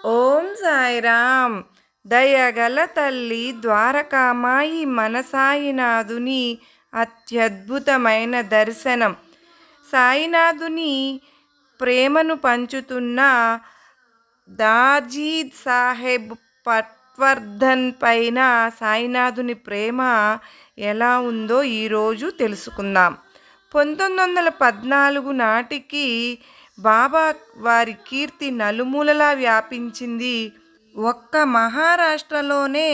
ఓం సాయిరామ్. దయగల తల్లి ద్వారకామాయి మన సాయినాథుని అత్యద్భుతమైన దర్శనం. సాయినాథుని ప్రేమను పంచుతున్న దాజీ సాహెబ్ పట్వర్ధన్ పైన సాయినాథుని ప్రేమ ఎలా ఉందో ఈరోజు తెలుసుకుందాం. 1914 నాటికి బాబా వారి కీర్తి నలుమూలలా వ్యాపించింది. ఒక్క మహారాష్ట్రలోనే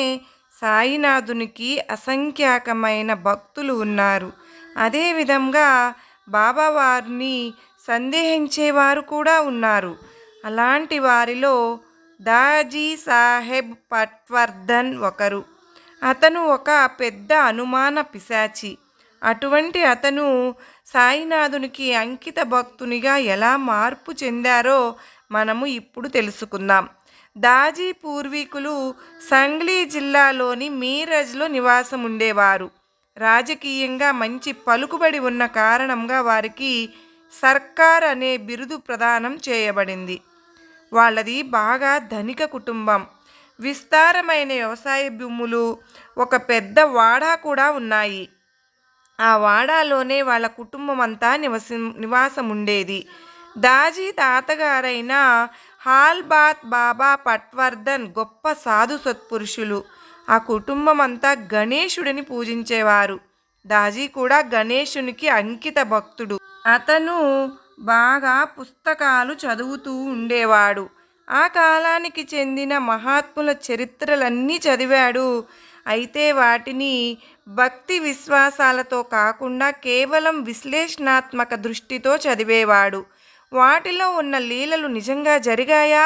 సాయినాథునికి అసంఖ్యాకమైన భక్తులు ఉన్నారు. అదేవిధంగా బాబా వారిని సందేహించేవారు కూడా ఉన్నారు. అలాంటి వారిలో దాజీ సాహెబ్ పట్వర్ధన్ ఒకరు. అతను ఒక పెద్ద అనుమాన పిశాచి. అటువంటి అతను సాయినాథునికి అంకిత భక్తునిగా ఎలా మార్పు చెందారో మనము ఇప్పుడు తెలుసుకుందాం. దాజీ పూర్వీకులు సంగ్లీ జిల్లాలోని మీరజ్లో నివాసం ఉండేవారు. రాజకీయంగా మంచి పలుకుబడి ఉన్న కారణంగా వారికి సర్కార్ అనే బిరుదు ప్రదానం చేయబడింది. వాళ్ళది బాగా ధనిక కుటుంబం. విస్తారమైన వ్యవసాయ భూములు, ఒక పెద్ద వాడా కూడా ఉన్నాయి. ఆ వాడాలోనే వాళ్ళ కుటుంబం అంతా నివాసం ఉండేది. దాజీ తాతగారైన హాల్బాత్ బాబా పట్వర్ధన్ గొప్ప సాధు సత్పురుషులు. ఆ కుటుంబం అంతా గణేశుడిని పూజించేవారు. దాజీ కూడా గణేశునికి అంకిత భక్తుడు. అతను బాగా పుస్తకాలు చదువుతూ ఉండేవాడు. ఆ కాలానికి చెందిన మహాత్ముల చరిత్రలన్నీ చదివాడు. అయితే వాటిని భక్తి విశ్వాసాలతో కాకుండా కేవలం విశ్లేషణాత్మక దృష్టితో చదివేవాడు. వాటిలో ఉన్న లీలలు నిజంగా జరిగాయా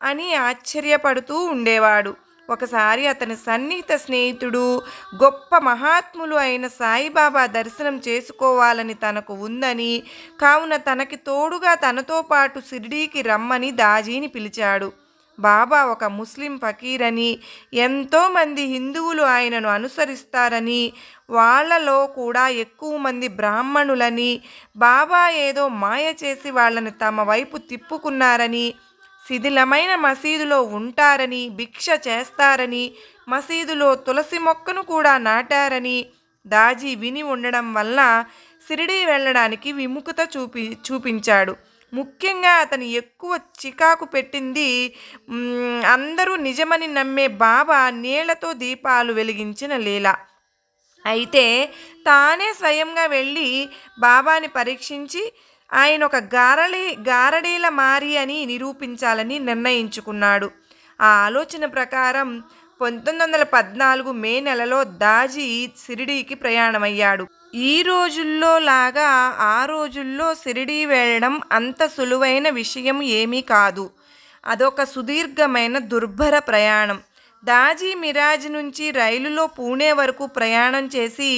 అని ఆశ్చర్యపడుతూ ఉండేవాడు. ఒకసారి అతని సన్నిహిత స్నేహితుడు గొప్ప మహాత్ములు అయిన సాయిబాబా దర్శనం చేసుకోవాలని తనకు ఉందని, కావున తనకి తోడుగా తనతో పాటు షిరిడీకి రమ్మని దాజీని పిలిచాడు. బాబా ఒక ముస్లిం ఫకీరని, ఎంతోమంది హిందువులు ఆయనను అనుసరిస్తారని, వాళ్ళలో కూడా ఎక్కువ మంది బ్రాహ్మణులని, బాబా ఏదో మాయ చేసి వాళ్ళని తమ వైపు తిప్పుకున్నారని, శిథిలమైన మసీదులో ఉంటారని, భిక్ష చేస్తారని, మసీదులో తులసి మొక్కను కూడా నాటారని దాజీ విని ఉండడం వల్ల షిరిడీ వెళ్ళడానికి విముఖత చూపించాడు. ముఖ్యంగా అతను ఎక్కువ చికాకు పెట్టింది అందరూ నిజమని నమ్మే బాబా నీళ్లతో దీపాలు వెలిగించిన లీల. అయితే తానే స్వయంగా వెళ్ళి బాబాని పరీక్షించి ఆయన ఒక గారడీల మారి అని నిరూపించాలని నిర్ణయించుకున్నాడు. ఆ ఆలోచన ప్రకారం 1914 మే నెలలో దాజీ షిరిడీకి ప్రయాణమయ్యాడు. ఈ రోజుల్లో లాగా ఆ రోజుల్లో షిరిడీ వెళ్ళడం అంత సులువైన విషయం ఏమీ కాదు. అదొక సుదీర్ఘమైన దుర్భర ప్రయాణం. దాజీ మిరాజ్ నుంచి రైలులో పూణే వరకు ప్రయాణం చేసి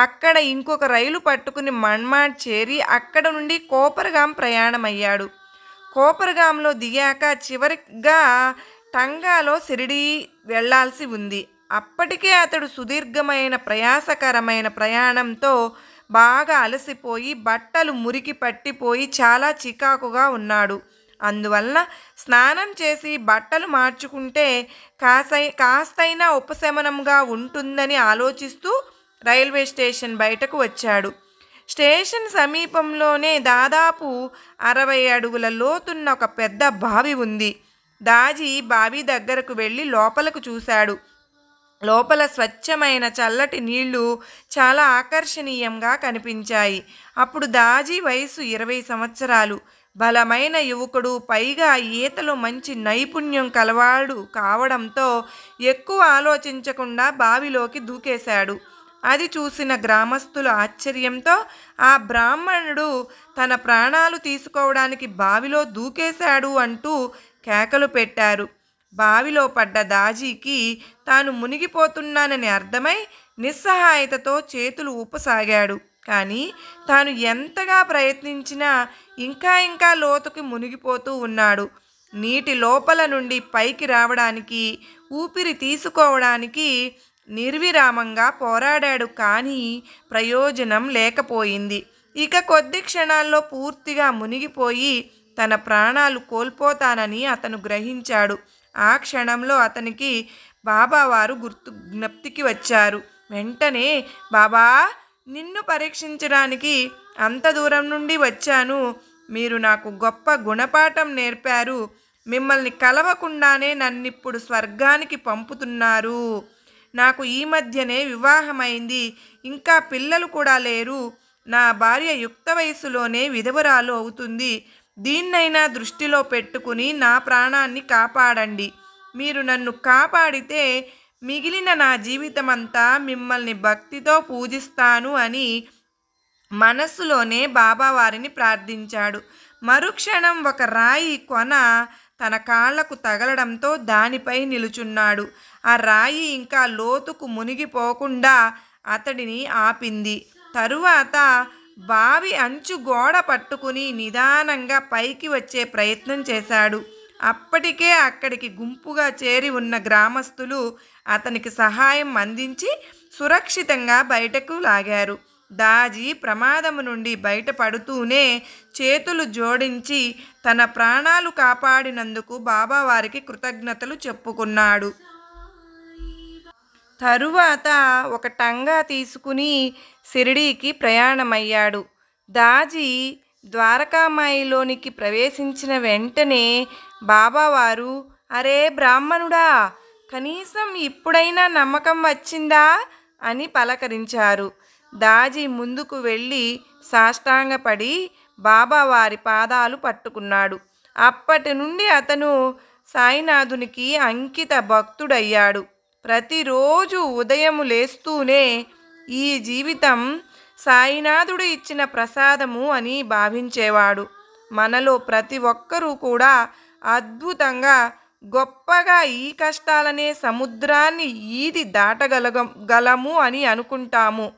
అక్కడ ఇంకొక రైలు పట్టుకుని మన్మాడ్ చేరి అక్కడ నుండి కోపర్గాం ప్రయాణమయ్యాడు. కోపర్గాంలో దిగాక చివరిగా టంగాలో షిరిడీ వెళ్లాల్సి ఉంది. అప్పటికే అతడు సుదీర్ఘమైన ప్రయాసకరమైన ప్రయాణంతో బాగా అలసిపోయి బట్టలు మురికి పట్టిపోయి చాలా చికాకుగా ఉన్నాడు. అందువలన స్నానం చేసి బట్టలు మార్చుకుంటే కాస్తైనా ఉపశమనంగా ఉంటుందని ఆలోచిస్తూ రైల్వే స్టేషన్ బయటకు వచ్చాడు. స్టేషన్ సమీపంలోనే దాదాపు 60 అడుగుల లోతున్న ఒక పెద్ద బావి ఉంది. దాజీ బావి దగ్గరకు వెళ్ళి లోపలకు చూశాడు. లోపల స్వచ్ఛమైన చల్లటి నీళ్లు చాలా ఆకర్షణీయంగా కనిపించాయి. అప్పుడు దాజీ వయసు 20 సంవత్సరాలు. బలమైన యువకుడు, పైగా ఈతలో మంచి నైపుణ్యం కలవాడు కావడంతో ఎక్కువ ఆలోచించకుండా బావిలోకి దూకేశాడు. అది చూసిన గ్రామస్తులు ఆశ్చర్యంతో ఆ బ్రాహ్మణుడు తన ప్రాణాలు తీసుకోవడానికి బావిలో దూకేశాడు అంటూ కేకలు పెట్టారు. బావిలో పడ్డ దాజీకి తాను మునిగిపోతున్నానని అర్థమై నిస్సహాయతతో చేతులు ఊపసాగాడు. కానీ తాను ఎంతగా ప్రయత్నించినా ఇంకా లోతుకి మునిగిపోతూ ఉన్నాడు. నీటి లోపల నుండి పైకి రావడానికి, ఊపిరి తీసుకోవడానికి నిర్విరామంగా పోరాడాడు. కానీ ప్రయోజనం లేకపోయింది. ఇక కొద్ది క్షణాల్లో పూర్తిగా మునిగిపోయి తన ప్రాణాలు కోల్పోతానని అతను గ్రహించాడు. ఆ క్షణంలో అతనికి బాబావారు జ్ఞప్తికి వచ్చారు. వెంటనే, బాబా, నిన్ను పరీక్షించడానికి అంత దూరం నుండి వచ్చాను. మీరు నాకు గొప్ప గుణపాఠం నేర్పారు. మిమ్మల్ని కలవకుండానే నన్నిప్పుడు స్వర్గానికి పంపుతున్నారు. నాకు ఈ మధ్యనే వివాహమైంది. ఇంకా పిల్లలు కూడా లేరు. నా భార్య యుక్త వయసులోనే విధవరాలు అవుతుంది. దీన్నైనా దృష్టిలో పెట్టుకుని నా ప్రాణాన్ని కాపాడండి. మీరు నన్ను కాపాడితే మిగిలిన నా జీవితమంతా మిమ్మల్ని భక్తితో పూజిస్తాను అని మనస్సులోనే బాబావారిని ప్రార్థించాడు. మరుక్షణం ఒక రాయి కొన తన కాళ్లకు తగలడంతో దానిపై నిలుచున్నాడు. ఆ రాయి ఇంకా లోతుకు మునిగిపోకుండా అతడిని ఆపింది. తరువాత బావి అంచు గోడ పట్టుకుని నిదానంగా పైకి వచ్చే ప్రయత్నం చేశాడు. అప్పటికే అక్కడికి గుంపుగా చేరి ఉన్న గ్రామస్తులు అతనికి సహాయం అందించి సురక్షితంగా బయటకు లాగారు. దాజీ ప్రమాదము నుండి బయటపడుతూనే చేతులు జోడించి తన ప్రాణాలు కాపాడినందుకు బాబావారికి కృతజ్ఞతలు చెప్పుకున్నాడు. తరువాత ఒక టంగా తీసుకుని షిరిడీకి ప్రయాణమయ్యాడు. దాజీ ద్వారకామాయిలోనికి ప్రవేశించిన వెంటనే బాబావారు, అరే బ్రాహ్మణుడా, కనీసం ఇప్పుడైనా నమ్మకం వచ్చిందా అని పలకరించారు. దాజీ ముందుకు వెళ్ళి సాష్టాంగపడి బాబావారి పాదాలు పట్టుకున్నాడు. అప్పటి నుండి అతను సాయినాథునికి అంకిత భక్తుడయ్యాడు. ప్రతిరోజు ఉదయం లేస్తూనే ఈ జీవితం సాయినాథుడు ఇచ్చిన ప్రసాదము అని భావించేవాడు. మనలో ప్రతి ఒక్కరూ కూడా అద్భుతంగా గొప్పగా ఈ కష్టాలనే సముద్రాన్ని ఈది దాటగలము అని అనుకుంటాము.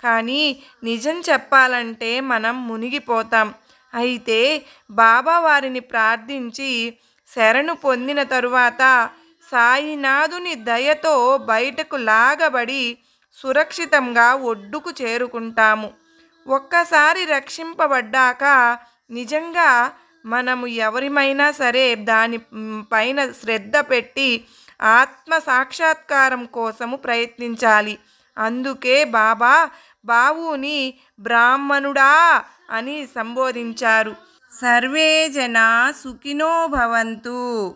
కానీ నిజం చెప్పాలంటే మనం మునిగిపోతాం. అయితే బాబావారిని ప్రార్థించి శరణు పొందిన తరువాత సాయినాథుని దయతో బయటకు లాగబడి సురక్షితంగా ఒడ్డుకు చేరుకుంటాము. ఒక్కసారి రక్షింపబడ్డాక నిజంగా మనము ఎవరిమైనా సరే దాని పైన శ్రద్ధ పెట్టి ఆత్మ సాక్షాత్కారం కోసము ప్రయత్నించాలి. అందుకే బాబా బావుని బ్రాహ్మణుడా అని సంబోధించారు. సర్వే జనా సుఖినో భవంతు.